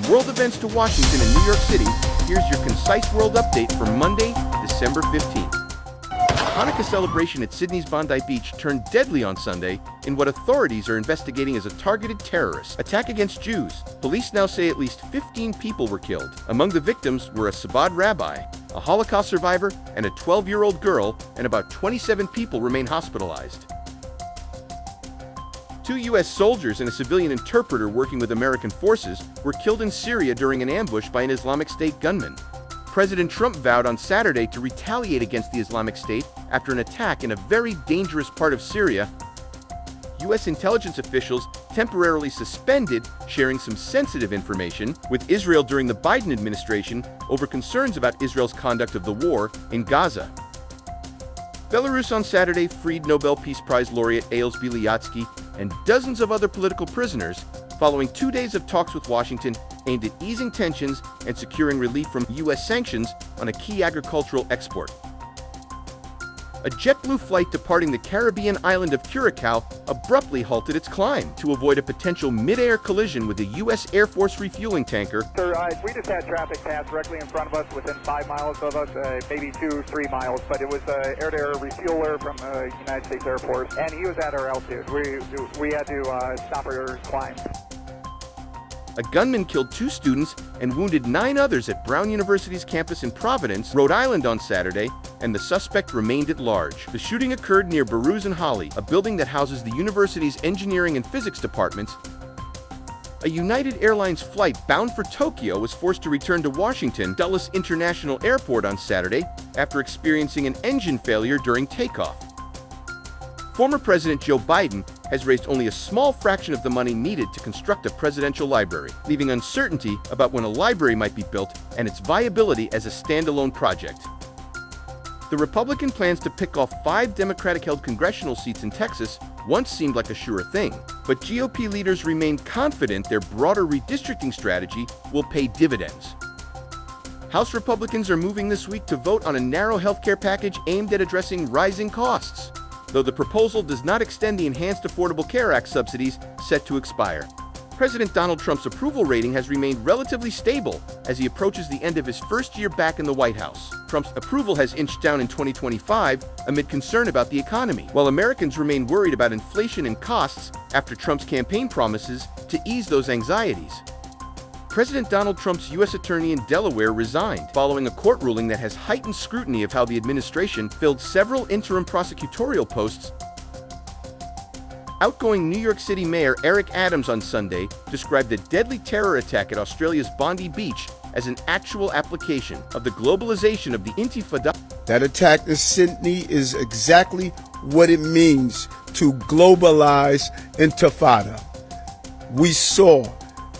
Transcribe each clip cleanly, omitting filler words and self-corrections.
world events to Washington and New York City, here's your concise world update for Monday, December 15th. Hanukkah celebration at Sydney's Bondi Beach turned deadly on Sunday in what authorities are investigating as a targeted terrorist attack against Jews. Police now say at least 15 people were killed. Among the victims were a Chabad rabbi, a Holocaust survivor, and a 12-year-old girl, and about 27 people remain hospitalized. 2 U.S. soldiers and a civilian interpreter working with American forces were killed in Syria during an ambush by an Islamic State gunman. President Trump vowed on Saturday to retaliate against the Islamic State after an attack in a very dangerous part of Syria. U.S. intelligence officials temporarily suspended sharing some sensitive information with Israel during the Biden administration over concerns about Israel's conduct of the war in Gaza. Belarus on Saturday freed Nobel Peace Prize laureate Ales Bialyatsky and dozens of other political prisoners following 2 days of talks with Washington aimed at easing tensions and securing relief from U.S. sanctions on a key agricultural export. A JetBlue flight departing the Caribbean island of Curacao abruptly halted its climb to avoid a potential mid-air collision with a U.S. Air Force refueling tanker. Sir, we just had traffic pass directly in front of us within 5 miles of us, maybe 2-3 miles, but it was an air-to-air refueler from the United States Air Force, and he was at our altitude. We had to stop our climb. A gunman killed 2 students and wounded 9 others at Brown University's campus in Providence, Rhode Island on Saturday, and the suspect remained at large. The shooting occurred near Barrows and Holly, a building that houses the university's engineering and physics departments. A United Airlines flight bound for Tokyo was forced to return to Washington Dulles International Airport on Saturday after experiencing an engine failure during takeoff. Former President Joe Biden has raised only a small fraction of the money needed to construct a presidential library, leaving uncertainty about when a library might be built and its viability as a standalone project. The Republican plans to pick off 5 Democratic-held congressional seats in Texas once seemed like a sure thing, but GOP leaders remain confident their broader redistricting strategy will pay dividends. House Republicans are moving this week to vote on a narrow healthcare package aimed at addressing rising costs, though the proposal does not extend the Enhanced Affordable Care Act subsidies set to expire. President Donald Trump's approval rating has remained relatively stable as he approaches the end of his first year back in the White House. Trump's approval has inched down in 2025 amid concern about the economy, while Americans remain worried about inflation and costs after Trump's campaign promises to ease those anxieties. President Donald Trump's U.S. attorney in Delaware resigned following a court ruling that has heightened scrutiny of how the administration filled several interim prosecutorial posts. Outgoing New York City Mayor Eric Adams on Sunday described the deadly terror attack at Australia's Bondi Beach as an actual application of the globalization of the Intifada. That attack in Sydney is exactly what it means to globalize Intifada. We saw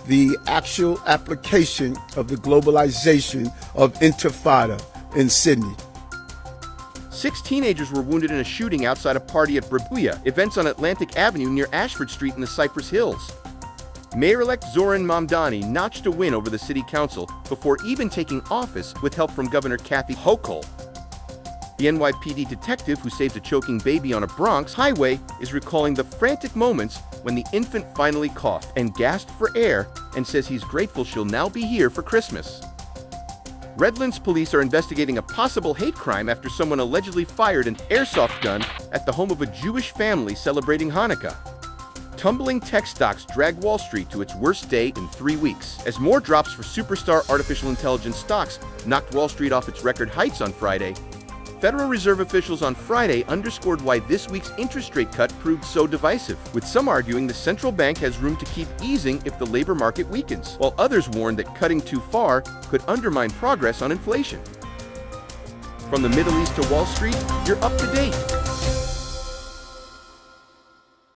the actual application of the globalization of Intifada in Sydney. 6 teenagers were wounded in a shooting outside a party at Brabuya, events on Atlantic Avenue near Ashford Street in the Cypress Hills. Mayor-elect Zoran Mamdani notched a win over the city council before even taking office with help from Governor Kathy Hochul. The NYPD detective who saved a choking baby on a Bronx highway is recalling the frantic moments when the infant finally coughed and gasped for air and says he's grateful she'll now be here for Christmas. Redlands police are investigating a possible hate crime after someone allegedly fired an airsoft gun at the home of a Jewish family celebrating Hanukkah. Tumbling tech stocks drag Wall Street to its worst day in 3 weeks, as more drops for superstar artificial intelligence stocks knocked Wall Street off its record heights on Friday. Federal Reserve officials on Friday underscored why this week's interest rate cut proved so divisive, with some arguing the central bank has room to keep easing if the labor market weakens, while others warned that cutting too far could undermine progress on inflation. From the Middle East to Wall Street, you're up to date.